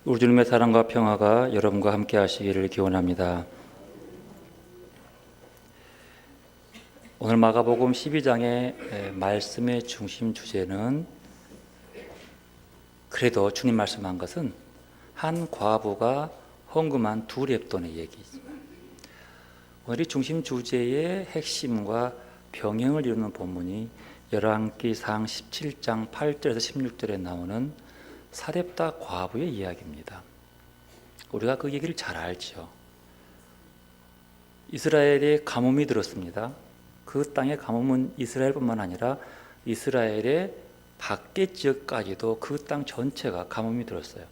우리 주님의 사랑과 평화가 여러분과 함께 하시기를 기원합니다. 오늘 마가복음 12장의 말씀의 중심 주제는 그래도 주님 말씀한 것은 한 과부가 헌금한 두 렙돈의 얘기입니다. 오늘 이 중심 주제의 핵심과 병행을 이루는 본문이 열왕기상 17장 8절에서 16절에 나오는 사렙다 과부의 이야기입니다. 우리가 그 얘기를 잘 알죠. 이스라엘에 가뭄이 들었습니다. 그 땅의 가뭄은 이스라엘뿐만 아니라 이스라엘의 밖의 지역까지도 그 땅 전체가 가뭄이 들었어요.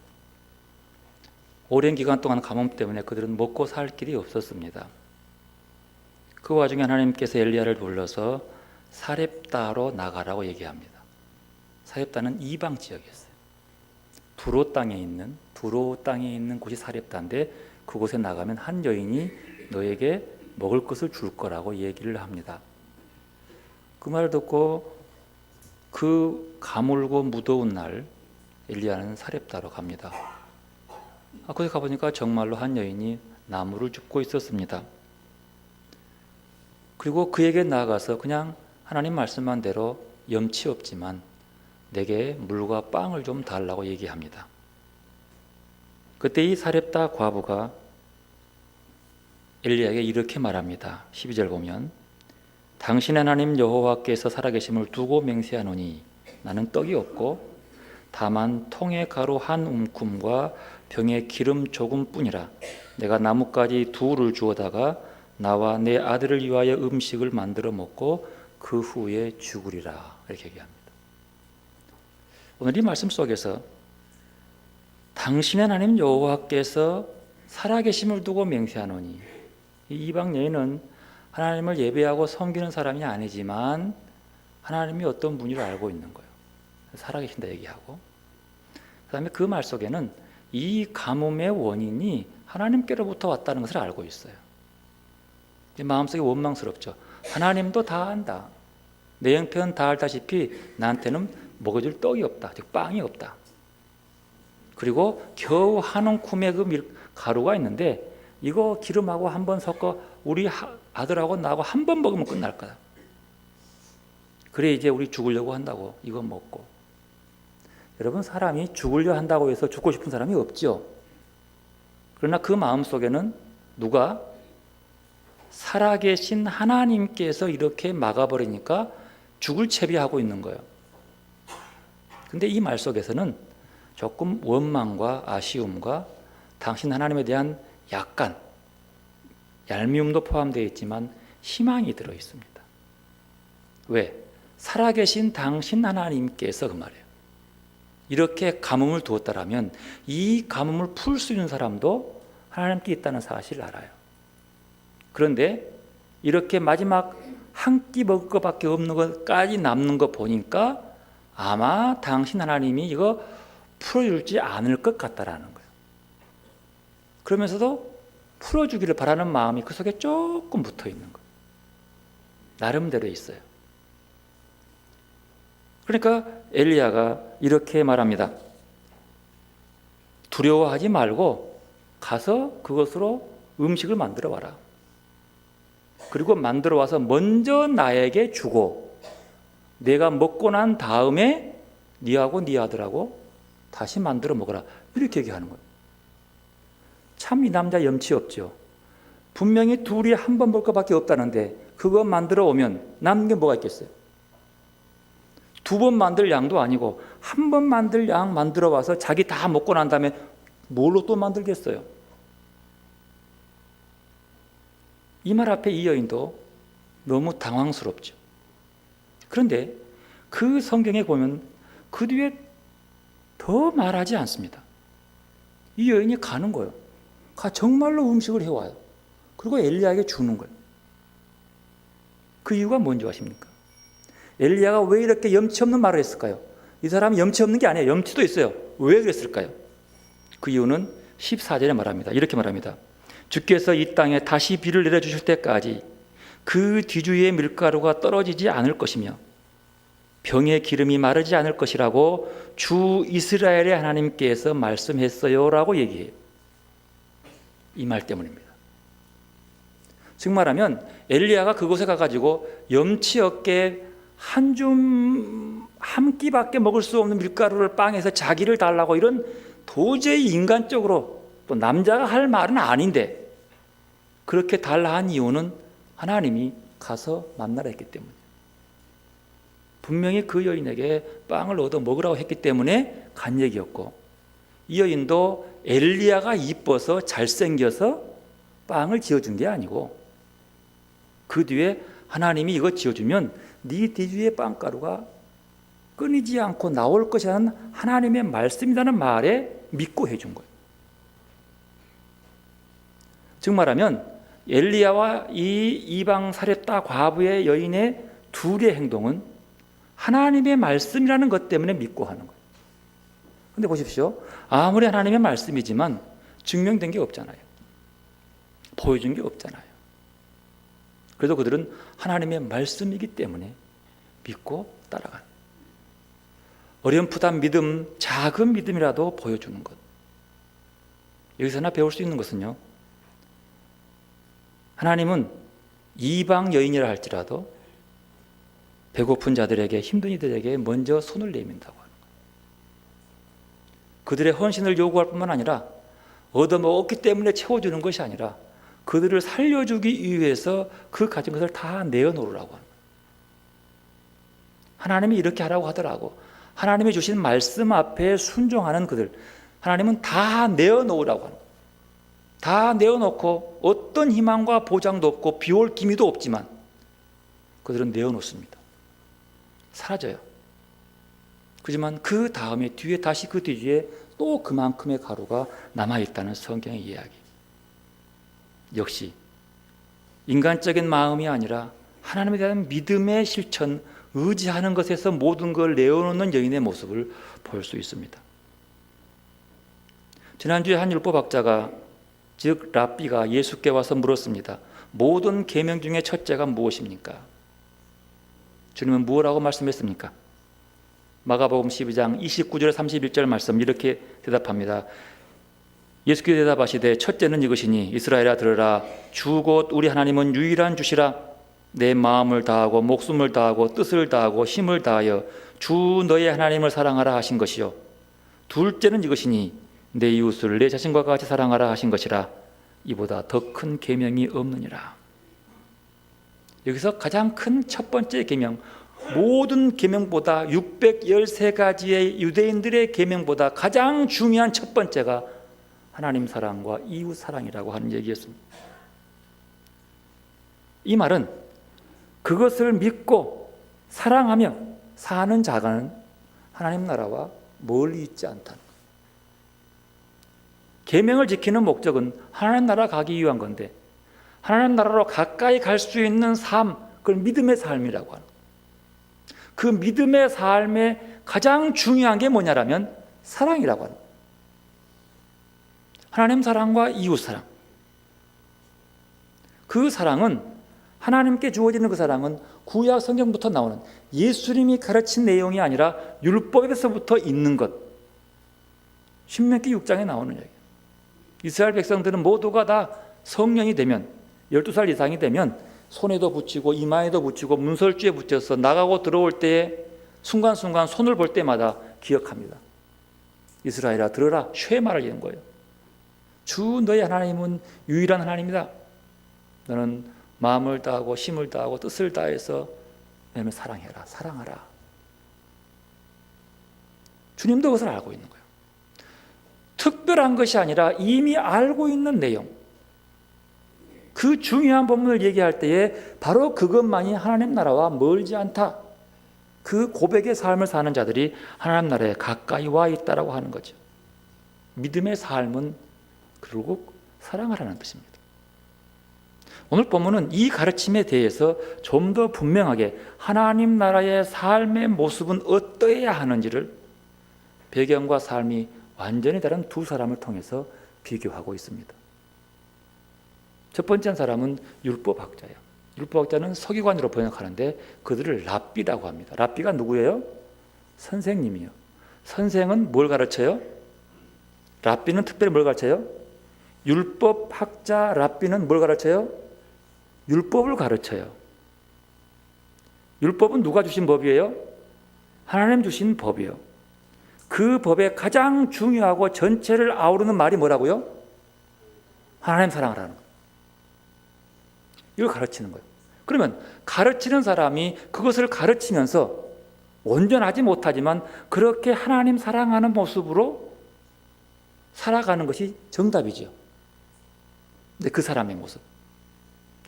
오랜 기간 동안 가뭄 때문에 그들은 먹고 살 길이 없었습니다. 그 와중에 하나님께서 엘리야를 불러서 사렙다로 나가라고 얘기합니다. 사렙다는 이방 지역이었어요. 두로 땅에 있는 곳이 사렙다인데 그곳에 나가면 한 여인이 너에게 먹을 것을 줄 거라고 얘기를 합니다. 그 말을 듣고 그 가물고 무더운 날 엘리야는 사렙다로 갑니다. 거기 가보니까 정말로 한 여인이 나무를 줍고 있었습니다. 그리고 그에게 나아가서 그냥 하나님 말씀한 대로 염치 없지만 내게 물과 빵을 좀 달라고 얘기합니다. 그때 이 사렙다 과부가 엘리야에게 이렇게 말합니다. 12절 보면 당신의 하나님 여호와께서 살아계심을 두고 맹세하노니 나는 떡이 없고 다만 통의 가루 한 움큼과 병에 기름 조금뿐이라. 내가 나뭇가지 둘을 주워다가 나와 내 아들을 위하여 음식을 만들어 먹고 그 후에 죽으리라. 이렇게 얘기합니다. 오늘 이 말씀 속에서 당신의 하나님 여호와께서 살아계심을 두고 맹세하노니, 이 이방 여인은 하나님을 예배하고 섬기는 사람이 아니지만 하나님이 어떤 분인지를 알고 있는 거예요. 살아계신다 얘기하고, 그 다음에 그 말 속에는 이 가뭄의 원인이 하나님께로부터 왔다는 것을 알고 있어요. 마음속에 원망스럽죠. 하나님도 다 안다. 내 형편은 다 알다시피 나한테는 먹어줄 떡이 없다. 즉 빵이 없다. 그리고 겨우 한 움큼의 그 가루가 있는데 이거 기름하고 한번 섞어 우리 아들하고 나하고 한 번 먹으면 끝날 거다. 그래 이제 우리 죽으려고 한다고 이거 먹고. 여러분, 사람이 죽으려 한다고 해서 죽고 싶은 사람이 없죠. 그러나 그 마음속에는 누가 살아계신 하나님께서 이렇게 막아버리니까 죽을 채비하고 있는 거예요. 근데 이 말 속에서는 조금 원망과 아쉬움과 당신 하나님에 대한 약간 얄미움도 포함되어 있지만 희망이 들어 있습니다. 왜? 살아계신 당신 하나님께서 그 말이에요. 이렇게 가뭄을 두었다라면 이 가뭄을 풀 수 있는 사람도 하나님께 있다는 사실을 알아요. 그런데 이렇게 마지막 한 끼 먹을 것밖에 없는 것까지 남는 거 보니까 아마 당신 하나님이 이거 풀어줄지 않을 것 같다라는 거예요. 그러면서도 풀어주기를 바라는 마음이 그 속에 조금 붙어 있는 거예요. 나름대로 있어요. 그러니까 엘리야가 이렇게 말합니다. 두려워하지 말고 가서 그것으로 음식을 만들어 와라. 그리고 만들어 와서 먼저 나에게 주고 내가 먹고 난 다음에 네하고 네 아들하고 다시 만들어 먹어라. 이렇게 얘기하는 거예요. 참 이 남자 염치 없죠. 분명히 둘이 한 번 볼 것밖에 없다는데 그거 만들어 오면 남는 게 뭐가 있겠어요? 두 번 만들 양도 아니고 한 번 만들 양 만들어 와서 자기 다 먹고 난 다음에 뭘로 또 만들겠어요? 이 말 앞에 이 여인도 너무 당황스럽죠. 그런데 그 성경에 보면 그 뒤에 더 말하지 않습니다. 이 여인이 가는 거예요. 정말로 음식을 해와요. 그리고 엘리야에게 주는 거예요. 그 이유가 뭔지 아십니까? 엘리야가 왜 이렇게 염치 없는 말을 했을까요? 이 사람이 염치 없는 게 아니에요. 염치도 있어요. 왜 그랬을까요? 그 이유는 14절에 말합니다. 이렇게 말합니다. 주께서 이 땅에 다시 비를 내려주실 때까지 그 뒤주위의 밀가루가 떨어지지 않을 것이며 병의 기름이 마르지 않을 것이라고 주 이스라엘의 하나님께서 말씀했어요라고 얘기해요. 이 말 때문입니다. 즉 말하면 엘리야가 그곳에 가가지고 염치 없게 한 끼밖에 먹을 수 없는 밀가루를 빵에서 자기를 달라고, 이런 도저히 인간적으로 또 남자가 할 말은 아닌데 그렇게 달라 한 이유는 하나님이 가서 만나라 했기 때문에, 분명히 그 여인에게 빵을 얻어 먹으라고 했기 때문에 간 얘기였고, 이 여인도 엘리야가 이뻐서 잘생겨서 빵을 지어준 게 아니고, 그 뒤에 하나님이 이거 지어주면 네 뒤에 빵가루가 끊이지 않고 나올 것이라는 하나님의 말씀이라는 말에 믿고 해준 거예요. 즉 말하면 엘리야와 이 이방 사렙다 과부의 여인의 둘의 행동은 하나님의 말씀이라는 것 때문에 믿고 하는 거예요. 근데 보십시오. 아무리 하나님의 말씀이지만 증명된 게 없잖아요. 보여준 게 없잖아요. 그래도 그들은 하나님의 말씀이기 때문에 믿고 따라가는, 어렴풋한 믿음, 작은 믿음이라도 보여주는 것. 여기서 하나 배울 수 있는 것은요, 하나님은 이방 여인이라 할지라도 배고픈 자들에게, 힘든 이들에게 먼저 손을 내민다고 하는 거예요. 그들의 헌신을 요구할 뿐만 아니라 얻어먹었기 때문에 채워주는 것이 아니라 그들을 살려주기 위해서 그 가진 것을 다 내어놓으라고 하는 거예요. 하나님이 이렇게 하라고 하더라고. 하나님이 주신 말씀 앞에 순종하는 그들, 하나님은 다 내어놓으라고 하는 거예요. 다 내어놓고 어떤 희망과 보장도 없고 비올 기미도 없지만 그들은 내어놓습니다. 사라져요. 그렇지만 그 다음에 뒤에 다시 그 뒤에 또 그만큼의 가루가 남아있다는 성경의 이야기. 역시 인간적인 마음이 아니라 하나님에 대한 믿음의 실천, 의지하는 것에서 모든 걸 내어놓는 여인의 모습을 볼 수 있습니다. 지난주에 한 율법학자가, 즉 랍비가 예수께 와서 물었습니다. 모든 계명 중에 첫째가 무엇입니까? 주님은 무엇라고 말씀했습니까? 마가복음 12장 29절 31절 말씀 이렇게 대답합니다. 예수께서 대답하시되 첫째는 이것이니 이스라엘아 들으라. 주 곧 우리 하나님은 유일한 주시라. 내 마음을 다하고 목숨을 다하고 뜻을 다하고 힘을 다하여 주 너의 하나님을 사랑하라 하신 것이요. 둘째는 이것이니 내 이웃을 내 자신과 같이 사랑하라 하신 것이라. 이보다 더 큰 계명이 없느니라. 여기서 가장 큰 첫 번째 계명, 모든 계명보다 613가지의 유대인들의 계명보다 가장 중요한 첫 번째가 하나님 사랑과 이웃 사랑이라고 하는 얘기였습니다. 이 말은 그것을 믿고 사랑하며 사는 자가는 하나님 나라와 멀리 있지 않다는 거예요. 계명을 지키는 목적은 하나님 나라 가기 위한 건데, 하나님 나라로 가까이 갈 수 있는 삶, 그걸 믿음의 삶이라고 하는 거예요. 그 믿음의 삶에 가장 중요한 게 뭐냐라면 사랑이라고 하는 거예요. 하나님 사랑과 이웃 사랑. 그 사랑은, 하나님께 주어지는 그 사랑은 구약 성경부터 나오는, 예수님이 가르친 내용이 아니라 율법에서부터 있는 것. 신명기 6장에 나오는 얘기예요. 이스라엘 백성들은 모두가 다 성년이 되면, 12살 이상이 되면 손에도 붙이고 이마에도 붙이고 문설주에 붙여서 나가고 들어올 때에 순간순간 손을 볼 때마다 기억합니다. 이스라엘아 들어라, 쉐마를 얘기한 거예요. 주 너의 하나님은 유일한 하나님이다. 너는 마음을 다하고 힘을 다하고 뜻을 다해서 너를 사랑해라, 사랑하라. 주님도 그것을 알고 있는 거예요. 특별한 것이 아니라 이미 알고 있는 내용, 그 중요한 본문을 얘기할 때에 바로 그것만이 하나님 나라와 멀지 않다, 그 고백의 삶을 사는 자들이 하나님 나라에 가까이 와 있다라고 하는 거죠. 믿음의 삶은 결국 사랑하라는 뜻입니다. 오늘 본문은 이 가르침에 대해서 좀 더 분명하게 하나님 나라의 삶의 모습은 어떠해야 하는지를 배경과 삶이 완전히 다른 두 사람을 통해서 비교하고 있습니다. 첫 번째 사람은 율법학자예요. 율법학자는 서기관으로 번역하는데 그들을 랍비라고 합니다. 랍비가 누구예요? 선생님이요. 선생은 뭘 가르쳐요? 랍비는 특별히 뭘 가르쳐요? 율법학자 랍비는 뭘 가르쳐요? 율법을 가르쳐요. 율법은 누가 주신 법이에요? 하나님 주신 법이요. 그 법의 가장 중요하고 전체를 아우르는 말이 뭐라고요? 하나님 사랑하라는 거예요. 이걸 가르치는 거예요. 그러면 가르치는 사람이 그것을 가르치면서 온전하지 못하지만 그렇게 하나님 사랑하는 모습으로 살아가는 것이 정답이죠. 근데 그 사람의 모습,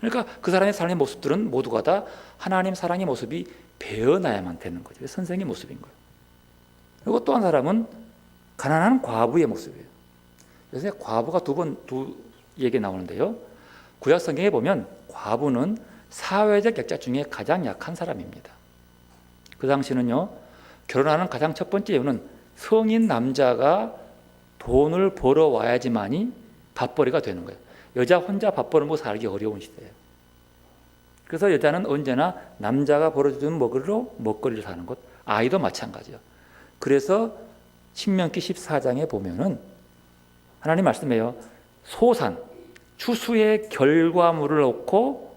그러니까 그 사람의 삶의 모습들은 모두가 다 하나님 사랑의 모습이 배어나야만 되는 거죠. 선생의 모습인 거예요. 그리고 또 한 사람은 가난한 과부의 모습이에요. 요새 과부가 두 얘기 나오는데요. 구약 성경에 보면 과부는 사회적 약자 중에 가장 약한 사람입니다. 그 당시는요, 결혼하는 가장 첫 번째 이유는 성인 남자가 돈을 벌어와야지만이 밥벌이가 되는 거예요. 여자 혼자 밥 벌어 먹고 살기 어려운 시대예요. 그래서 여자는 언제나 남자가 벌어주는 먹으로 먹거리를 사는 것, 아이도 마찬가지예요. 그래서 신명기 14장에 보면은 하나님 말씀해요. 소산, 추수의 결과물을 놓고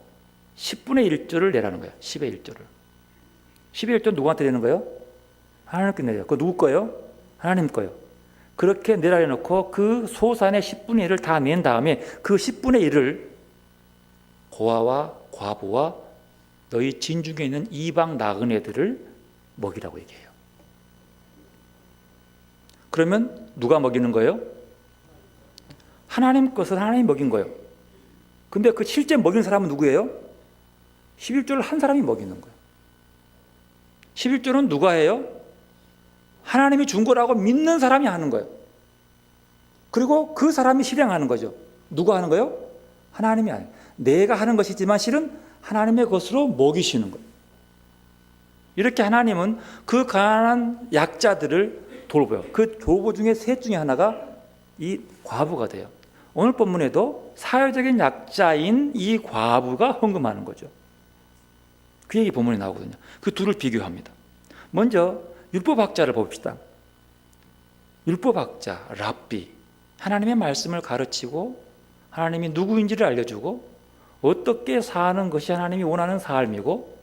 10분의 1조를 내라는 거예요. 10의 1조를. 10의 1조 누구한테 내는 거예요? 하나님께 내요. 그거 누구 거예요? 하나님 거예요. 그렇게 내라 해놓고 그 소산의 10분의 1을 다 낸 다음에 그 10분의 1을 고아와 과부와 너희 진중에 있는 이방 나그네들을 먹이라고 얘기해요. 그러면 누가 먹이는 거예요? 하나님 것을 하나님이 먹인 거예요. 근데 그 실제 먹이는 사람은 누구예요? 11조를 한 사람이 먹이는 거예요. 11조는 누가 해요? 하나님이 준 거라고 믿는 사람이 하는 거예요. 그리고 그 사람이 실행하는 거죠. 누가 하는 거예요? 하나님이 하는 거예요. 내가 하는 것이지만 실은 하나님의 것으로 먹이시는 거예요. 이렇게 하나님은 그 가난한 약자들을 돌보요. 그 돌보 중에 셋 중에 하나가 이 과부가 돼요. 오늘 본문에도 사회적인 약자인 이 과부가 헌금하는 거죠. 그 얘기 본문에 나오거든요. 그 둘을 비교합니다. 먼저 율법학자를 봅시다. 율법학자, 랍비, 하나님의 말씀을 가르치고 하나님이 누구인지를 알려주고 어떻게 사는 것이 하나님이 원하는 삶이고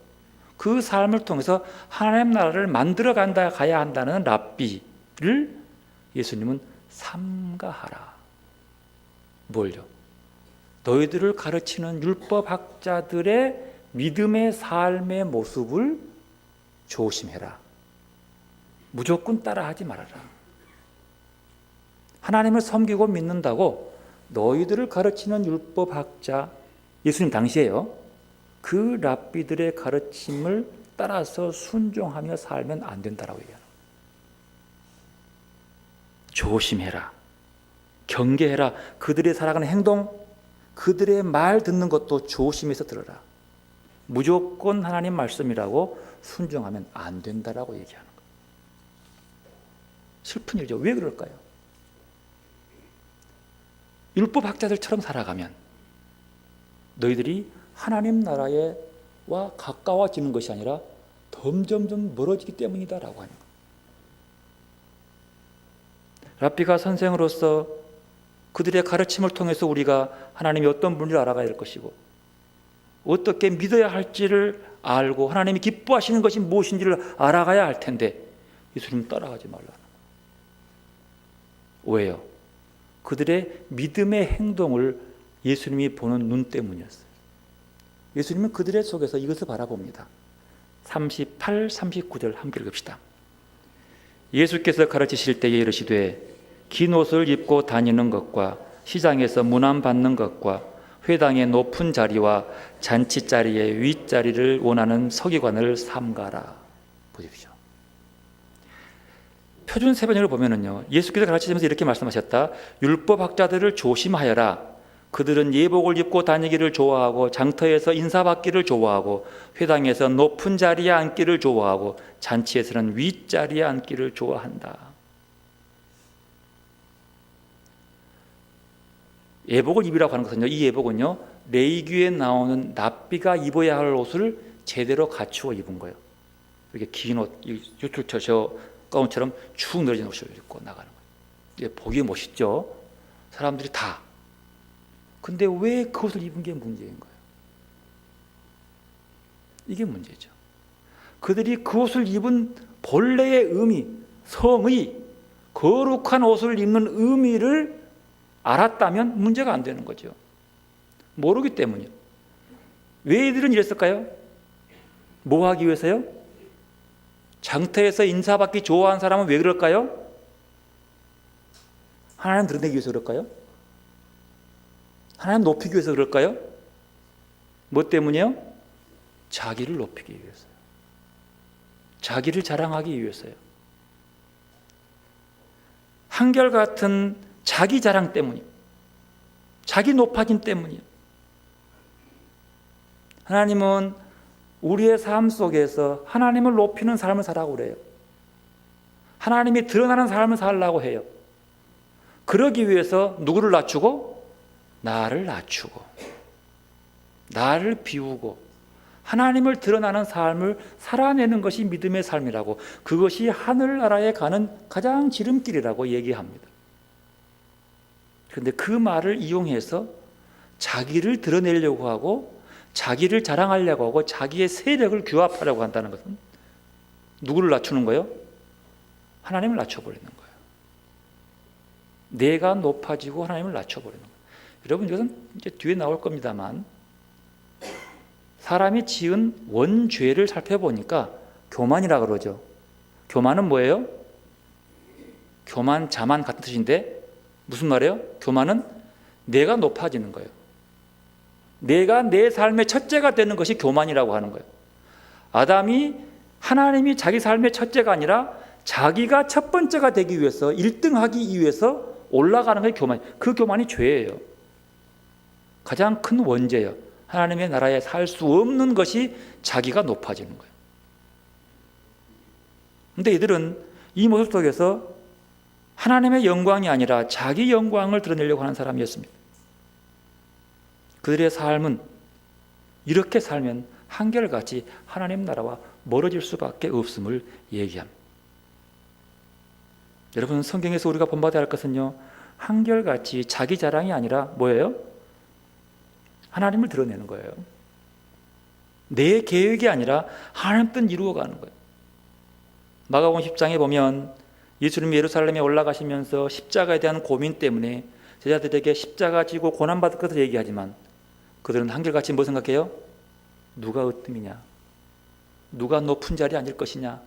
그 삶을 통해서 하나님 나라를 만들어 가야 한다는 랍비를 예수님은 삼가하라. 뭘요? 너희들을 가르치는 율법학자들의 믿음의 삶의 모습을 조심해라. 무조건 따라하지 말아라. 하나님을 섬기고 믿는다고 너희들을 가르치는 율법학자, 예수님 당시에요, 그 랍비들의 가르침을 따라서 순종하며 살면 안 된다라고 얘기하는 거예요. 조심해라. 경계해라. 그들의 살아가는 행동, 그들의 말 듣는 것도 조심해서 들어라. 무조건 하나님 말씀이라고 순종하면 안 된다라고 얘기하는 거예요. 슬픈 일이죠. 왜 그럴까요? 율법학자들처럼 살아가면 너희들이 하나님 나라와 가까워지는 것이 아니라 점점점 멀어지기 때문이다라고 하는 거예요. 랍비가 선생으로서 그들의 가르침을 통해서 우리가 하나님이 어떤 분인지 알아가야 될 것이고 어떻게 믿어야 할지를 알고 하나님이 기뻐하시는 것이 무엇인지를 알아가야 할 텐데 예수님 따라가지 말라는 거예요. 왜요? 그들의 믿음의 행동을 예수님이 보는 눈 때문이었어요. 예수님은 그들의 속에서 이것을 바라봅니다. 38, 39절 함께 읽읍시다. 예수께서 가르치실 때에 이르시되 긴 옷을 입고 다니는 것과 시장에서 문안받는 것과 회당의 높은 자리와 잔치 자리의 윗자리를 원하는 서기관을 삼가라. 보십시오. 표준 세번역을 보면은요, 예수께서 가르치시면서 이렇게 말씀하셨다. 율법학자들을 조심하여라. 그들은 예복을 입고 다니기를 좋아하고 장터에서 인사받기를 좋아하고 회당에서 높은 자리에 앉기를 좋아하고 잔치에서는 윗자리에 앉기를 좋아한다. 예복을 입으라고 하는 것은요, 이 예복은요 레위기에 나오는 랍비가 입어야 할 옷을 제대로 갖추어 입은 거예요. 이렇게 긴 옷, 유툴처 저 가운처럼 축 늘어진 옷을 입고 나가는 거예요. 이게 보기 멋있죠. 사람들이 다. 근데 왜 그 옷을 입은 게 문제인 거예요? 이게 문제죠. 그들이 그 옷을 입은 본래의 의미, 성의, 거룩한 옷을 입는 의미를 알았다면 문제가 안 되는 거죠. 모르기 때문이요. 왜 이들은 이랬을까요? 뭐 하기 위해서요? 장터에서 인사받기 좋아하는 사람은 왜 그럴까요? 하나님 드러내기 위해서 그럴까요? 하나님 높이기 위해서 그럴까요? 뭐 때문이요? 자기를 높이기 위해서요. 자기를 자랑하기 위해서요. 한결같은 자기 자랑 때문이요. 자기 높아짐 때문이요. 하나님은 우리의 삶 속에서 하나님을 높이는 삶을 살라고 그래요. 하나님이 드러나는 삶을 살라고 해요. 그러기 위해서 누구를 낮추고? 나를 낮추고 나를 비우고 하나님을 드러나는 삶을 살아내는 것이 믿음의 삶이라고, 그것이 하늘나라에 가는 가장 지름길이라고 얘기합니다. 그런데 그 말을 이용해서 자기를 드러내려고 하고 자기를 자랑하려고 하고 자기의 세력을 규합하려고 한다는 것은 누구를 낮추는 거예요? 하나님을 낮춰버리는 거예요. 내가 높아지고 하나님을 낮춰버리는 거예요. 여러분, 이것은 이제 뒤에 나올 겁니다만 사람이 지은 원죄를 살펴보니까 교만이라 그러죠. 교만은 뭐예요? 교만, 자만 같은 뜻인데 무슨 말이에요? 교만은 내가 높아지는 거예요. 내가 내 삶의 첫째가 되는 것이 교만이라고 하는 거예요. 아담이 하나님이 자기 삶의 첫째가 아니라 자기가 첫 번째가 되기 위해서 1등하기 위해서 올라가는 게 교만. 그 교만이 죄예요. 가장 큰 원죄예요. 하나님의 나라에 살 수 없는 것이 자기가 높아지는 거예요. 그런데 이들은 이 모습 속에서 하나님의 영광이 아니라 자기 영광을 드러내려고 하는 사람이었습니다. 그들의 삶은 이렇게 살면 한결같이 하나님 나라와 멀어질 수밖에 없음을 얘기합니다. 여러분, 성경에서 우리가 본받아야 할 것은요, 한결같이 자기 자랑이 아니라 뭐예요? 하나님을 드러내는 거예요. 내 계획이 아니라 하나님 뜻 이루어가는 거예요. 마가복음 10장에 보면 예수님이 예루살렘에 올라가시면서 십자가에 대한 고민 때문에 제자들에게 십자가 지고 고난받을 것을 얘기하지만 그들은 한결같이 뭐 생각해요? 누가 으뜸이냐? 누가 높은 자리에 앉을 것이냐?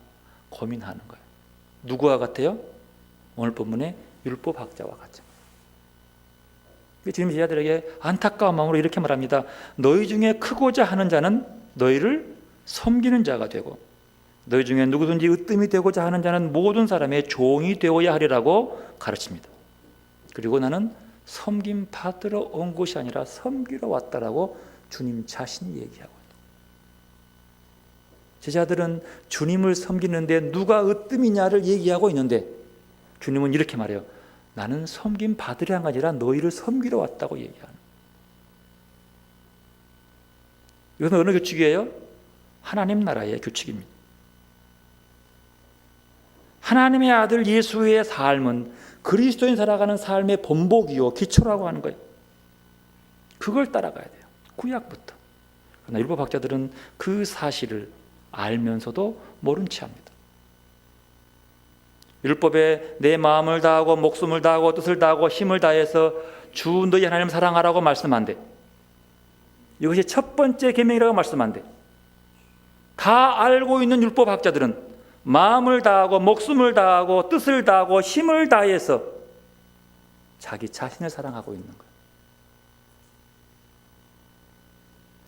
고민하는 거예요. 누구와 같아요? 오늘 본문의 율법학자와 같죠. 주님 제자들에게 안타까운 마음으로 이렇게 말합니다. 너희 중에 크고자 하는 자는 너희를 섬기는 자가 되고 너희 중에 누구든지 으뜸이 되고자 하는 자는 모든 사람의 종이 되어야 하리라고 가르칩니다. 그리고 나는 섬김 받으러 온 것이 아니라 섬기러 왔다라고 주님 자신이 얘기하고 있다. 제자들은 주님을 섬기는데 누가 으뜸이냐를 얘기하고 있는데 주님은 이렇게 말해요. 나는 섬김 받으려 한 게 아니라 너희를 섬기러 왔다고 얘기하는. 이것은 어느 규칙이에요? 하나님 나라의 규칙입니다. 하나님의 아들 예수의 삶은 그리스도인 살아가는 삶의 본보기요 기초라고 하는 거예요. 그걸 따라가야 돼요. 구약부터. 그러나 율법학자들은 그 사실을 알면서도 모른 채 합니다. 율법에 내 마음을 다하고 목숨을 다하고 뜻을 다하고 힘을 다해서 주 너희 하나님 사랑하라고 말씀한대. 이것이 첫 번째 계명이라고 말씀한대. 다 알고 있는 율법학자들은 마음을 다하고 목숨을 다하고 뜻을 다하고 힘을 다해서 자기 자신을 사랑하고 있는 거예요.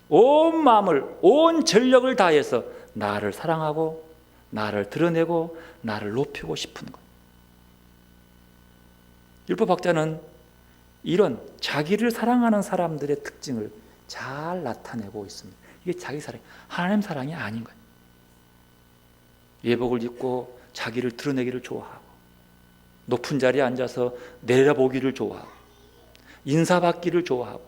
온 마음을, 온 전력을 다해서 나를 사랑하고 나를 드러내고 나를 높이고 싶은 것. 율법학자는 이런 자기를 사랑하는 사람들의 특징을 잘 나타내고 있습니다. 이게 자기 사랑, 하나님 사랑이 아닌 거예요. 예복을 입고 자기를 드러내기를 좋아하고 높은 자리에 앉아서 내려보기를 좋아하고 인사받기를 좋아하고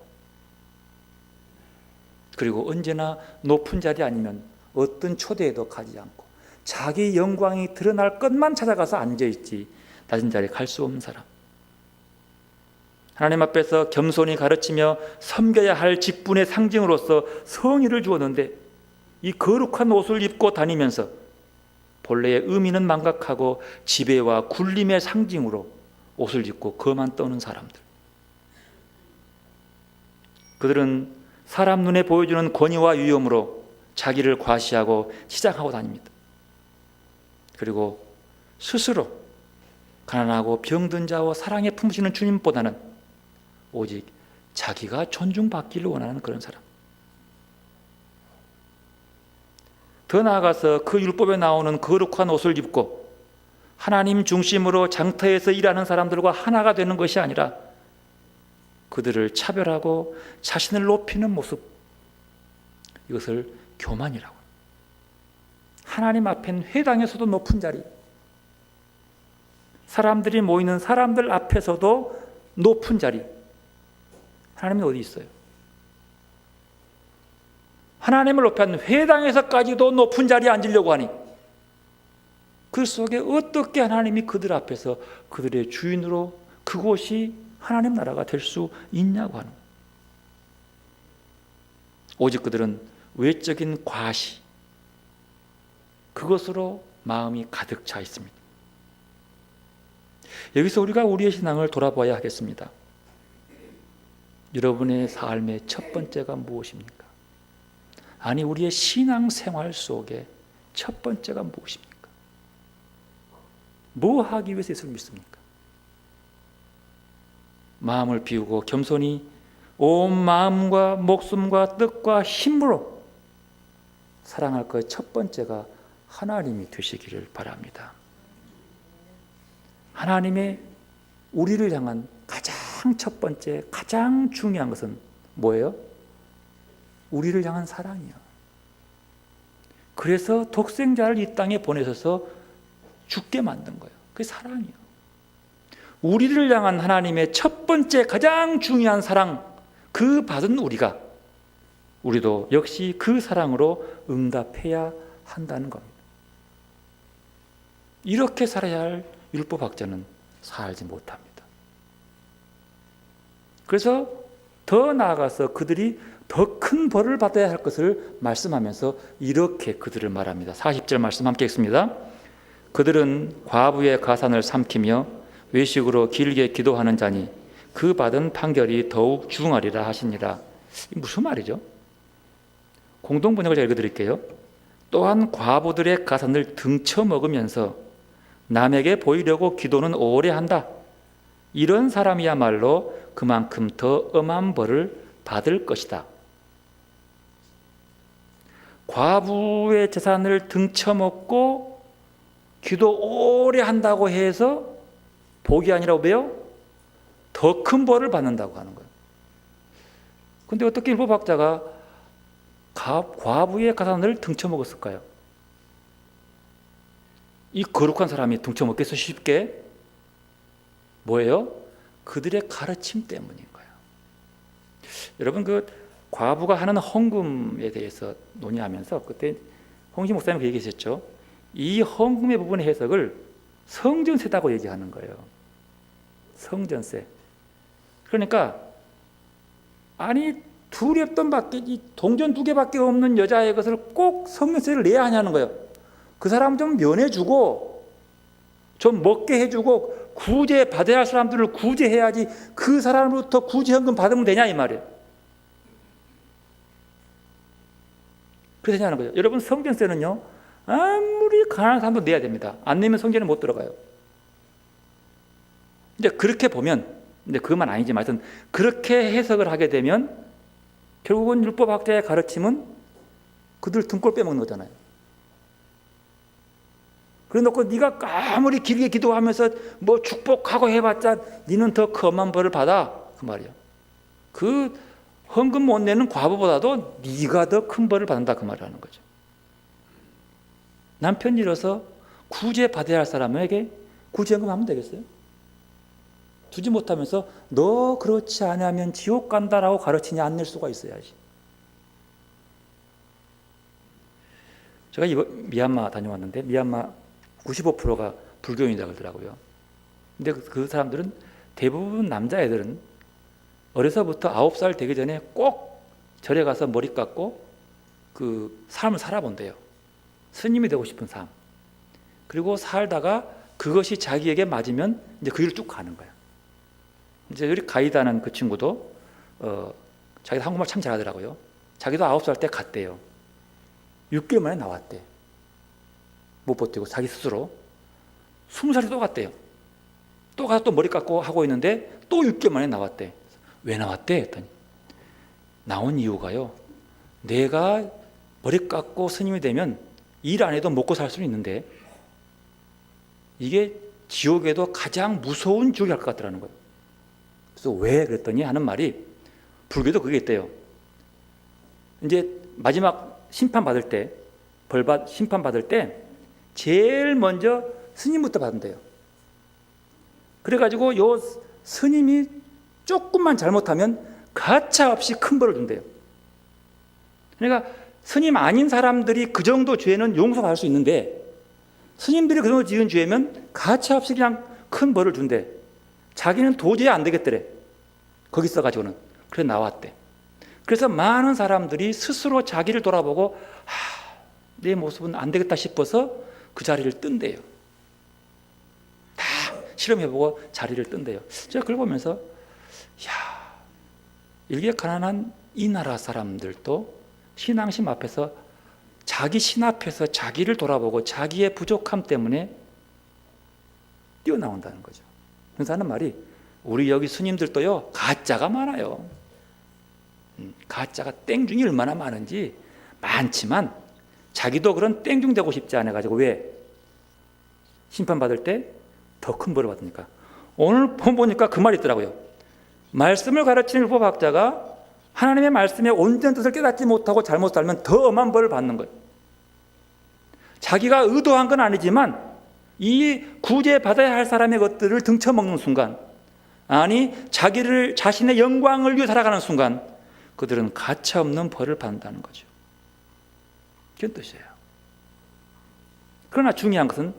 그리고 언제나 높은 자리 아니면 어떤 초대에도 가지 않고 자기 영광이 드러날 것만 찾아가서 앉아있지 낮은 자리에 갈 수 없는 사람, 하나님 앞에서 겸손히 가르치며 섬겨야 할 직분의 상징으로서 성의를 주었는데 이 거룩한 옷을 입고 다니면서 본래의 의미는 망각하고 지배와 굴림의 상징으로 옷을 입고 거만 떠는 사람들, 그들은 사람 눈에 보여주는 권위와 위엄으로 자기를 과시하고 치장하고 다닙니다. 그리고 스스로 가난하고 병든 자와 사랑에 품으시는 주님보다는 오직 자기가 존중받기를 원하는 그런 사람, 더 나아가서 그 율법에 나오는 거룩한 옷을 입고 하나님 중심으로 장터에서 일하는 사람들과 하나가 되는 것이 아니라 그들을 차별하고 자신을 높이는 모습, 이것을 교만이라고. 하나님 앞엔 회당에서도 높은 자리, 사람들이 모이는 사람들 앞에서도 높은 자리, 하나님은 어디 있어요? 하나님을 높이는 회당에서까지도 높은 자리에 앉으려고 하니 그 속에 어떻게 하나님이 그들 앞에서 그들의 주인으로 그곳이 하나님 나라가 될 수 있냐고 하는 거예요. 오직 그들은 외적인 과시, 그것으로 마음이 가득 차 있습니다. 여기서 우리가 우리의 신앙을 돌아봐야 하겠습니다. 여러분의 삶의 첫 번째가 무엇입니까? 아니, 우리의 신앙생활 속에 첫 번째가 무엇입니까? 뭐 하기 위해서 예수를 믿습니까? 마음을 비우고 겸손히 온 마음과 목숨과 뜻과 힘으로 사랑할 것 첫 번째가 하나님이 되시기를 바랍니다. 하나님의 우리를 향한 가장 첫 번째, 가장 중요한 것은 뭐예요? 우리를 향한 사랑이요. 그래서 독생자를 이 땅에 보내셔서 죽게 만든 거예요. 그게 사랑이요. 우리를 향한 하나님의 첫 번째 가장 중요한 사랑, 그 받은 우리도 역시 그 사랑으로 응답해야 한다는 겁니다. 이렇게 살아야 할 율법학자는 살지 못합니다. 그래서 더 나아가서 그들이 더 큰 벌을 받아야 할 것을 말씀하면서 이렇게 그들을 말합니다. 40절 말씀 함께 읽습니다. 그들은 과부의 가산을 삼키며 외식으로 길게 기도하는 자니 그 받은 판결이 더욱 중하리라 하시니라. 무슨 말이죠? 공동번역을 제가 읽어드릴게요. 또한 과부들의 가산을 등쳐 먹으면서 남에게 보이려고 기도는 오래 한다. 이런 사람이야말로 그만큼 더 엄한 벌을 받을 것이다. 과부의 재산을 등쳐먹고 기도 오래 한다고 해서 복이 아니라 왜요? 더 큰 벌을 받는다고 하는 거예요. 그런데 어떻게 율법학자가 과부의 가산을 등쳐먹었을까요? 이 거룩한 사람이 등쳐먹겠어 쉽게? 뭐예요? 그들의 가르침 때문인 거예요. 여러분, 그 과부가 하는 헌금에 대해서 논의하면서 그때 홍시 목사님 그 얘기하셨죠. 이 헌금의 부분의 해석을 성전세다고 얘기하는 거예요. 성전세. 그러니까 아니 둘이 없던 밖에 이 동전 2개밖에 없는 여자의 것을 꼭 성전세를 내야 하냐는 거예요. 그 사람 좀 면해주고 좀 먹게 해주고 구제 받아야 할 사람들을 구제해야지 그 사람으로부터 구제헌금 받으면 되냐 이 말이에요. 그래서 하는 거예요. 여러분, 성전세는요 아무리 가난한 사람도 내야 됩니다. 안 내면 성전에 못 들어가요. 이제 그렇게 보면, 근데 그것만 아니지만 하여튼 그렇게 해석을 하게 되면 결국은 율법학자의 가르침은 그들 등골 빼먹는 거잖아요. 그래 놓고 네가 아무리 길게 기도하면서 뭐 축복하고 해봤자 너는 더 험한 벌을 받아, 그 말이야. 그 헌금 못 내는 과부보다도 네가 더 큰 벌을 받는다, 그 말을 하는 거죠. 남편 잃어서 구제 받아야 할 사람에게 구제헌금 하면 되겠어요? 주지 못하면서 너 그렇지 않으면 지옥 간다라고 가르치냐 안 낼 수가 있어야지. 제가 이번 미얀마 다녀왔는데 미얀마 95%가 불교인이라 그러더라고요. 근데 그 사람들은 대부분 남자애들은 어려서부터 9살 되기 전에 꼭 절에 가서 머리 깎고 그 삶을 살아본대요. 스님이 되고 싶은 삶. 그리고 살다가 그것이 자기에게 맞으면 이제 그 일을 쭉 가는 거야. 이제 우리 가이다는 그 친구도 자기도 한국말 참 잘하더라고요. 자기도 9살 때 갔대요. 6개월 만에 나왔대. 못 버티고 자기 스스로 20살에 또 갔대요. 또 가서 또 머리 깎고 하고 있는데 또 6개월 만에 나왔대. 왜 나왔대? 했더니 나온 이유가요, 내가 머리 깎고 스님이 되면 일 안 해도 먹고 살 수는 있는데 이게 지옥에도 가장 무서운 지옥이 할 것 같더라는 거예요. 그래서 왜 그랬더니 하는 말이, 불교도 그게 있대요. 이제 마지막 심판받을 때, 심판받을 때 제일 먼저 스님부터 받는대요. 그래가지고 요 스님이 조금만 잘못하면 가차없이 큰 벌을 준대요. 그러니까 스님 아닌 사람들이 그 정도 죄는 용서할 수 있는데 스님들이 그 정도 지은 죄면 가차없이 그냥 큰 벌을 준대. 자기는 도저히 안 되겠더래. 거기 있어가지고는. 그래서 나왔대. 그래서 많은 사람들이 스스로 자기를 돌아보고 내 모습은 안 되겠다 싶어서 그 자리를 뜬대요. 다 실험해보고 자리를 뜬대요. 제가 그걸 보면서 이렇게 가난한 이 나라 사람들도 신앙심 앞에서, 자기 신 앞에서 자기를 돌아보고 자기의 부족함 때문에 뛰어나온다는 거죠. 그래서 하는 말이, 우리 여기 스님들도요 가짜가 많아요. 가짜가 땡중이 얼마나 많은지. 많지만 자기도 그런 땡중 되고 싶지 않아가지고, 왜? 심판받을 때 더 큰 벌을 받으니까. 오늘 보니까 그 말이 있더라고요. 말씀을 가르치는 율법학자가 하나님의 말씀의 온전한 뜻을 깨닫지 못하고 잘못 살면 더 엄한 벌을 받는 거예요. 자기가 의도한 건 아니지만 이 구제받아야 할 사람의 것들을 등쳐먹는 순간, 아니 자신의 영광을 위해 살아가는 순간 그들은 가차없는 벌을 받는다는 거죠. 그런 뜻이에요. 그러나 중요한 것은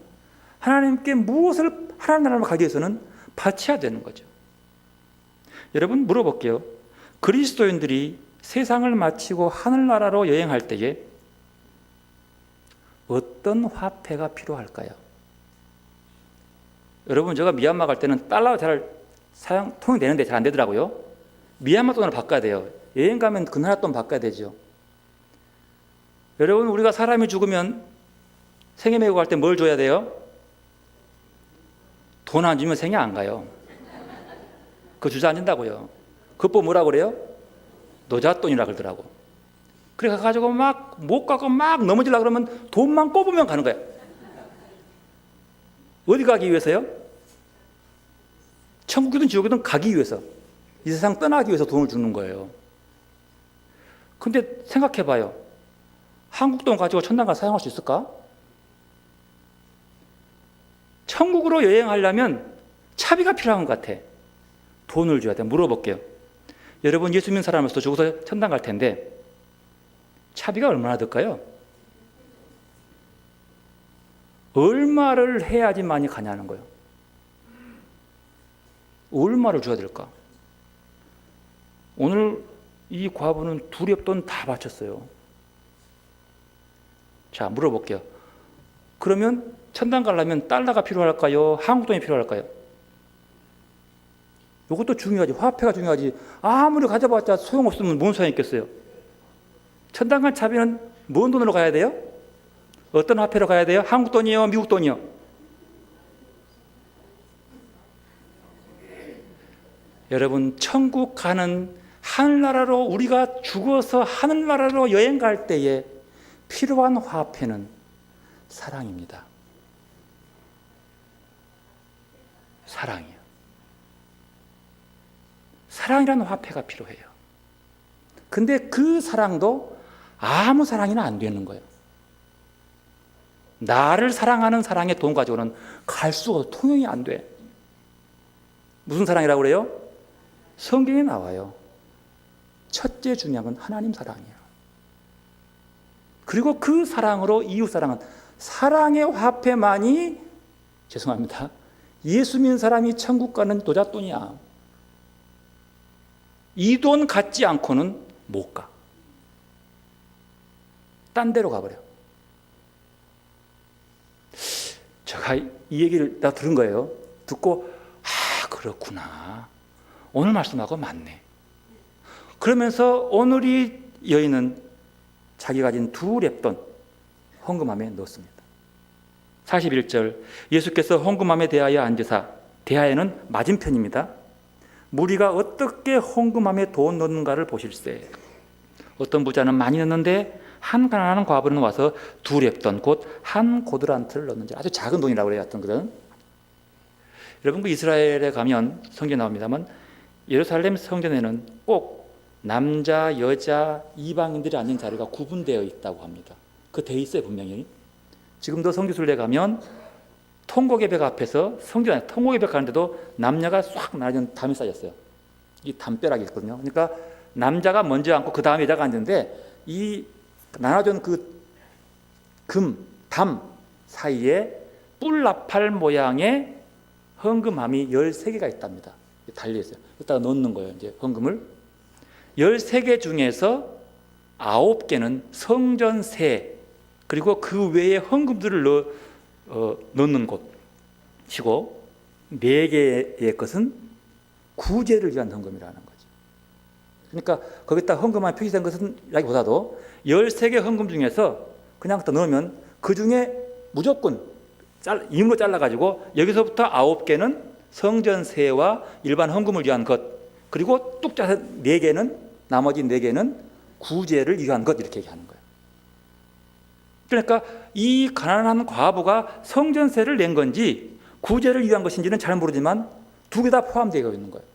하나님께 무엇을 하나님 나라를 가기 위해서는 바쳐야 되는 거죠. 여러분 물어볼게요. 그리스도인들이 세상을 마치고 하늘나라로 여행할 때에 어떤 화폐가 필요할까요? 여러분, 제가 미얀마 갈 때는 달러 잘 통용되는데 잘 안 되더라고요. 미얀마 돈으로 바꿔야 돼요. 여행 가면 그 나라 돈 바꿔야 되죠. 여러분, 우리가 사람이 죽으면 생애 메고 갈 때 뭘 줘야 돼요? 돈 안 주면 생애 안 가요. 그거 주저앉는다고요. 그거 뭐라 그래요? 노잣돈이라 그러더라고. 그래 가지고 막 못 가고 막 넘어지려고 그러면 돈만 꼽으면 가는 거야. 어디 가기 위해서요? 천국이든 지옥이든 가기 위해서, 이 세상 떠나기 위해서 돈을 주는 거예요. 근데 생각해 봐요. 한국 돈 가지고 천당 가서 사용할 수 있을까? 천국으로 여행하려면 차비가 필요한 것 같아. 돈을 줘야 돼. 물어볼게요. 여러분, 예수 믿는 사람으로서 죽어서 천당 갈 텐데 차비가 얼마나 들까요? 얼마를 해야지 많이 가냐는 거예요. 얼마를 줘야 될까? 오늘 이 과부는 둘이 돈 다 바쳤어요. 자, 물어볼게요. 그러면 천당 가려면 달러가 필요할까요? 한국 돈이 필요할까요? 이것도 중요하지. 화폐가 중요하지. 아무리 가져봤자 소용없으면 뭔 소용이 있겠어요? 천당 간 차비는 뭔 돈으로 가야 돼요? 어떤 화폐로 가야 돼요? 한국 돈이요? 미국 돈이요? 여러분, 천국 가는, 하늘나라로 우리가 죽어서 하늘나라로 여행 갈 때에 필요한 화폐는 사랑입니다. 사랑이요. 사랑이라는 화폐가 필요해요. 근데 그 사랑도 아무 사랑이나 안 되는 거예요. 나를 사랑하는 사랑의 돈 가지고는 갈 수가 없어. 통용이 안 돼. 무슨 사랑이라고 그래요? 성경에 나와요. 첫째 중요한 건 하나님 사랑이에요. 그리고 그 사랑으로 이웃사랑은 사랑의 화폐만이 죄송합니다. 예수 믿는 사람이 천국 가는 노잣돈이야. 이 돈 갖지 않고는 못 가. 딴 데로 가버려. 제가 이 얘기를 다 들은 거예요. 듣고 그렇구나. 오늘 말씀하고 맞네. 그러면서 오늘 이 여인은 자기가 가진 2렙돈 헌금함에 넣었습니다. 41절 예수께서 헌금함에 대하여 앉으사, 대하여는 맞은편입니다. 무리가 어떻게 헌금함에 돈 넣는가를 보실세. 어떤 부자는 많이 넣는데 한 가난한 과부는 와서 2렙돈 곧 한 고드란트를 넣는지, 아주 작은 돈이라고 그래요. 하여튼 그런. 여러분, 그 이스라엘에 가면 성경에 나옵니다만 예루살렘 성전에는 꼭 남자, 여자, 이방인들이 앉는 자리가 구분되어 있다고 합니다. 그 돼 있어요, 분명히. 지금도 성지순례 가면 통곡예배가 앞에서 성전 안에 통곡예배 가는데도 남녀가 싹 나뉘은 담이 쌓였어요. 이 담벼락이 있거든요. 그러니까 남자가 먼저 앉고 그 다음에 여자가 앉는데 이 나눠준 그 담 사이에 뿔나팔 모양의 헌금함이 13개가 있답니다. 달려있어요. 여기다가 넣는 거예요. 이제 헌금을 13개 중에서 9개는 성전세, 그리고 그 외에 헌금들을 넣는 곳이고 4개의 것은 구제를 위한 헌금이라는 거죠. 그러니까 거기다 헌금함 표시된 것은 라기보다도 13개 헌금 중에서 그냥 갖다 넣으면 그 중에 무조건 임으로 잘라가지고 여기서부터 9개는 성전세와 일반 헌금을 위한 것, 그리고 뚝 짜서 4개는, 나머지 4개는 구제를 위한 것, 이렇게 얘기하는 거예요. 그러니까 이 가난한 과부가 성전세를 낸 건지 구제를 위한 것인지는 잘 모르지만 2개 다 포함되어 있는 거예요.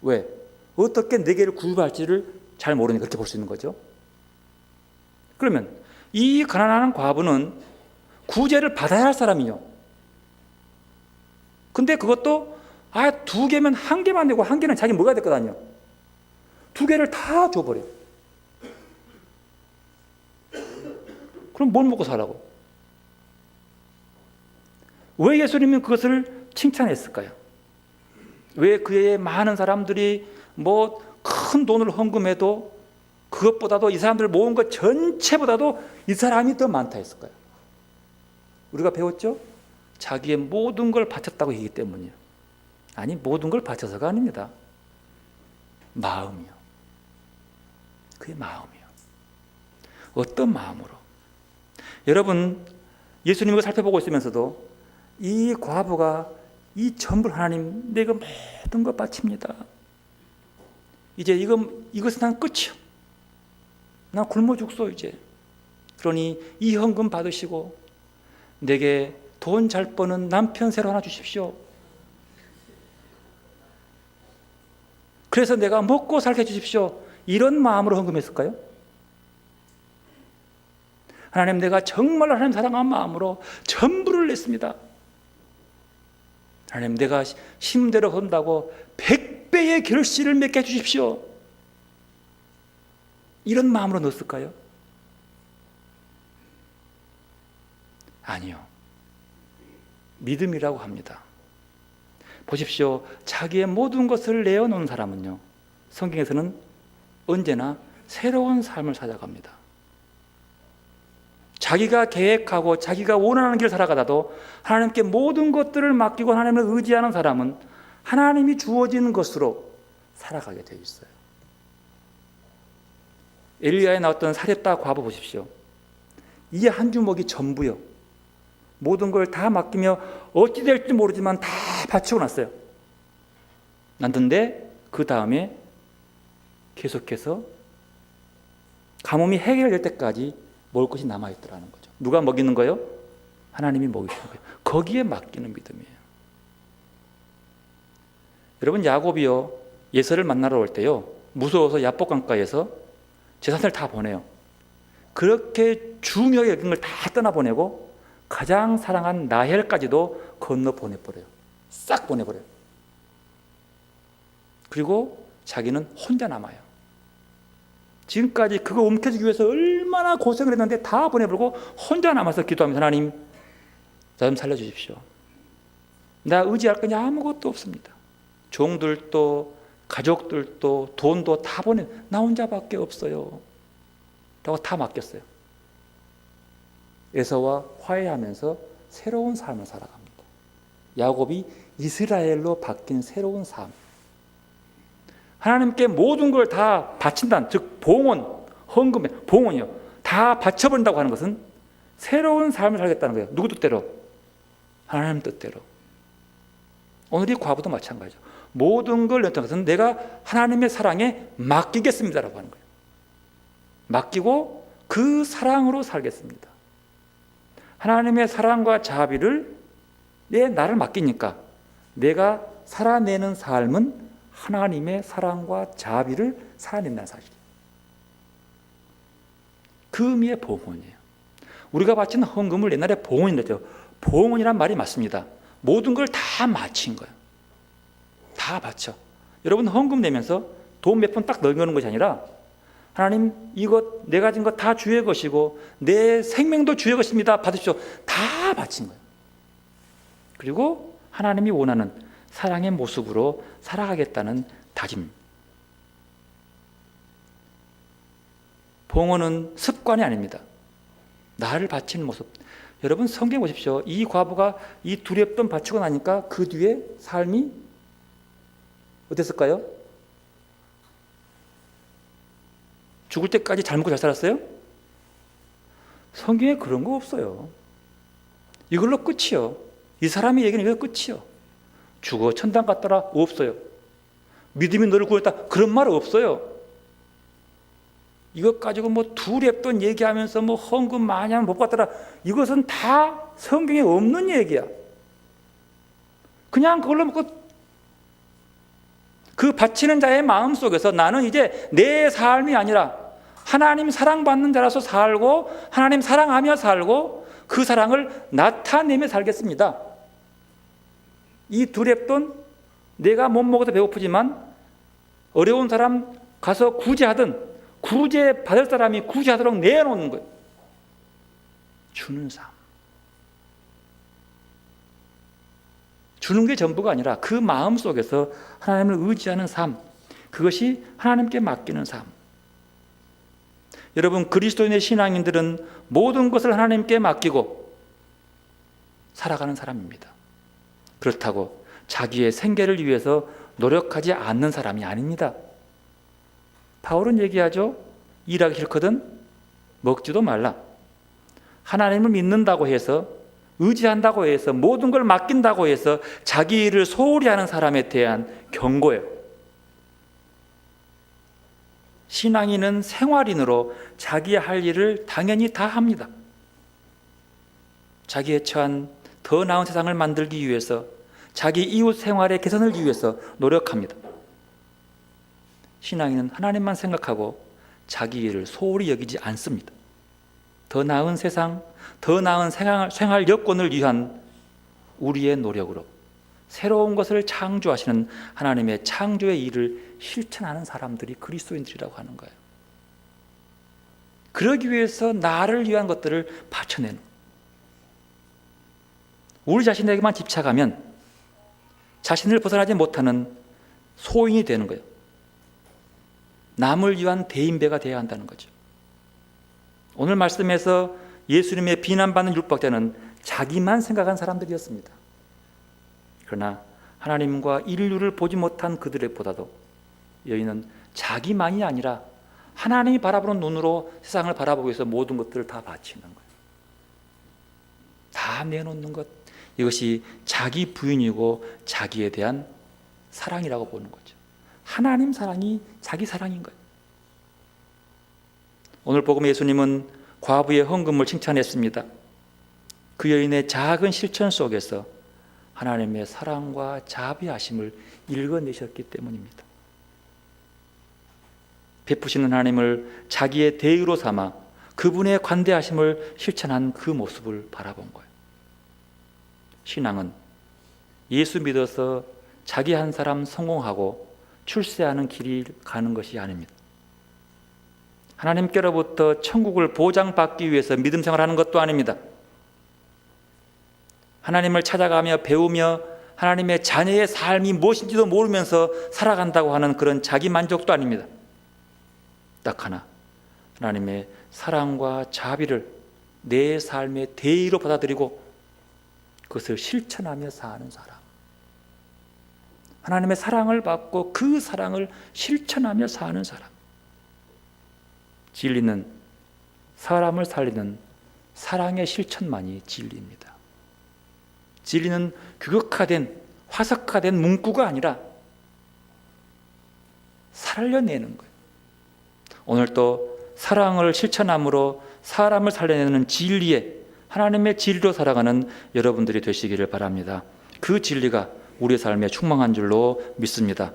왜? 어떻게 4개를 구입할지를 잘 모르니 그렇게 볼 수 있는 거죠. 그러면 이 가난한 과부는 구제를 받아야 할 사람이요. 근데 그것도 2개면 1개만 내고 1개는 자기 먹어야 될 거 아니에요. 2개를 다 줘버려. 그럼 뭘 먹고 살라고? 왜 예수님은 그것을 칭찬했을까요? 왜 그의 많은 사람들이 뭐 큰 돈을 헌금해도 그것보다도 이 사람들 모은 것 전체보다도 이 사람이 더 많다 했을까요? 우리가 배웠죠? 자기의 모든 걸 바쳤다고 얘기 때문이에요. 아니, 모든 걸 바쳐서가 아닙니다. 마음이요. 그의 마음이요. 어떤 마음으로? 여러분, 예수님을 살펴보고 있으면서도 이 과부가 이 전부 하나님, 내가 모든 것 바칩니다. 이제 이것은 난 끝이요. 난 굶어 죽소 이제. 그러니 이 헌금 받으시고 내게 돈 잘 버는 남편 새로 하나 주십시오. 그래서 내가 먹고 살게 해주십시오. 이런 마음으로 헌금했을까요? 하나님, 내가 정말 하나님 사랑한 마음으로 전부를 냈습니다. 하나님, 내가 힘대로 헌다고 100배의 결실을 맺게 해주십시오. 이런 마음으로 넣었을까요? 아니요. 믿음이라고 합니다. 보십시오. 자기의 모든 것을 내어놓은 사람은요, 성경에서는 언제나 새로운 삶을 살아갑니다. 자기가 계획하고 자기가 원하는 길을 살아가다도 하나님께 모든 것들을 맡기고 하나님을 의지하는 사람은 하나님이 주어진 것으로 살아가게 되어 있어요. 엘리야에 나왔던 사렙다 과부 보십시오. 이 한 주먹이 전부요. 모든 걸 다 맡기며 어찌 될지 모르지만 다 바치고 났어요. 났는데 그 다음에 계속해서 가뭄이 해결될 때까지 먹을 것이 남아있더라는 거죠. 누가 먹이는 거예요? 하나님이 먹이시는 거예요. 거기에 맡기는 믿음이에요. 여러분, 야곱이요, 예서를 만나러 올 때요, 무서워서 야복강가에서 재산을 다 보내요. 그렇게 중요하게 여긴 걸 다 떠나보내고 가장 사랑한 라헬까지도 건너 보내버려요. 싹 보내버려요. 그리고 자기는 혼자 남아요. 지금까지 그거 움켜쥐기 위해서 얼마나 고생을 했는데 다 보내버리고 혼자 남아서 기도하면서 하나님 나 좀 살려주십시오. 나 의지할 거냐 아무것도 없습니다. 종들도 가족들도 돈도 다 나 혼자밖에 없어요 라고 다 맡겼어요. 에서와 화해하면서 새로운 삶을 살아갑니다. 야곱이 이스라엘로 바뀐 새로운 삶. 하나님께 모든 걸 다 바친다는, 즉 봉헌, 헌금에 봉헌이요, 다 바쳐버린다고 하는 것은 새로운 삶을 살겠다는 거예요. 누구 뜻대로? 하나님 뜻대로. 오늘 이 과부도 마찬가지죠. 모든 걸 냈던 것은 내가 하나님의 사랑에 맡기겠습니다라고 하는 거예요. 맡기고 그 사랑으로 살겠습니다. 하나님의 사랑과 자비를 나를 맡기니까 내가 살아내는 삶은 하나님의 사랑과 자비를 살아낸다는 사실이에요. 그 의미의 봉헌이에요. 우리가 바친 헌금을 옛날에 봉헌이라고 했죠. 봉헌이란 말이 맞습니다. 모든 걸 다 바친 거예요. 다 바쳐. 여러분 헌금 내면서 돈 몇 푼 딱 넣는 것이 아니라 하나님 이것 내가 가진 것 다 주의 것이고 내 생명도 주의 것입니다. 받으십시오. 다 바친 거예요. 그리고 하나님이 원하는 사랑의 모습으로 살아가겠다는 다짐. 봉헌은 습관이 아닙니다. 나를 바치는 모습. 여러분 성경 보십시오. 이 과부가 이 두렵돈 바치고 나니까 그 뒤에 삶이 어땠을까요? 죽을 때까지 잘 먹고 잘 살았어요? 성경에 그런 거 없어요. 이걸로 끝이요. 이 사람의 얘기는 이걸로 끝이요. 죽어 천당 갔더라? 없어요. 믿음이 너를 구했다? 그런 말 없어요. 이것 가지고 뭐 두렵던 얘기하면서 뭐 헌금 많이 하면 못 받더라. 이것은 다 성경에 없는 얘기야. 그냥 그걸로 먹고 그 바치는 자의 마음 속에서 나는 이제 내 삶이 아니라 하나님 사랑받는 자라서 살고 하나님 사랑하며 살고 그 사랑을 나타내며 살겠습니다. 이 두렵돈 내가 못 먹어도 배고프지만 어려운 사람 가서 구제하든 구제 받을 사람이 구제하도록 내놓는 거예요. 주는 삶. 주는 게 전부가 아니라 그 마음 속에서 하나님을 의지하는 삶, 그것이 하나님께 맡기는 삶. 여러분 그리스도인의 신앙인들은 모든 것을 하나님께 맡기고 살아가는 사람입니다. 그렇다고 자기의 생계를 위해서 노력하지 않는 사람이 아닙니다. 바울은 얘기하죠. 일하기 싫거든 먹지도 말라. 하나님을 믿는다고 해서 의지한다고 해서 모든 걸 맡긴다고 해서 자기 일을 소홀히 하는 사람에 대한 경고예요. 신앙인은 생활인으로 자기 할 일을 당연히 다 합니다. 자기에 처한 더 나은 세상을 만들기 위해서 자기 이웃 생활의 개선을 위해서 노력합니다. 신앙인은 하나님만 생각하고 자기 일을 소홀히 여기지 않습니다. 더 나은 세상, 더 나은 생활 여건을 위한 우리의 노력으로 새로운 것을 창조하시는 하나님의 창조의 일을 실천하는 사람들이 그리스도인들이라고 하는 거예요. 그러기 위해서 나를 위한 것들을 바쳐내는, 우리 자신에게만 집착하면 자신을 벗어나지 못하는 소인이 되는 거예요. 남을 위한 대인배가 되어야 한다는 거죠. 오늘 말씀에서 예수님의 비난받는 율법자는 자기만 생각한 사람들이었습니다. 그러나 하나님과 인류를 보지 못한 그들보다도 여인은 자기만이 아니라 하나님이 바라보는 눈으로 세상을 바라보기 위해서 모든 것들을 다 바치는 거예요. 다 내놓는 것, 이것이 자기 부인이고 자기에 대한 사랑이라고 보는 거죠. 하나님 사랑이 자기 사랑인 거예요. 오늘 복음 예수님은 과부의 헌금을 칭찬했습니다. 그 여인의 작은 실천 속에서 하나님의 사랑과 자비하심을 읽어내셨기 때문입니다. 베푸시는 하나님을 자기의 대의로 삼아 그분의 관대하심을 실천한 그 모습을 바라본 거예요. 신앙은 예수 믿어서 자기 한 사람 성공하고 출세하는 길이 가는 것이 아닙니다. 하나님께로부터 천국을 보장받기 위해서 믿음 생활하는 것도 아닙니다. 하나님을 찾아가며 배우며 하나님의 자녀의 삶이 무엇인지도 모르면서 살아간다고 하는 그런 자기 만족도 아닙니다. 딱 하나, 하나님의 사랑과 자비를 내 삶의 대의로 받아들이고 그것을 실천하며 사는 사람. 하나님의 사랑을 받고 그 사랑을 실천하며 사는 사람. 진리는 사람을 살리는 사랑의 실천만이 진리입니다. 진리는 규격화된 화석화된 문구가 아니라 살려내는 거예요. 오늘 또 사랑을 실천함으로 사람을 살려내는 진리에 하나님의 진리로 살아가는 여러분들이 되시기를 바랍니다. 그 진리가 우리의 삶에 충만한 줄로 믿습니다.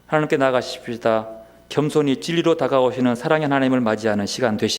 하나님께 나아가십시다. 겸손히 진리로 다가오시는 사랑의 하나님을 맞이하는 시간 되시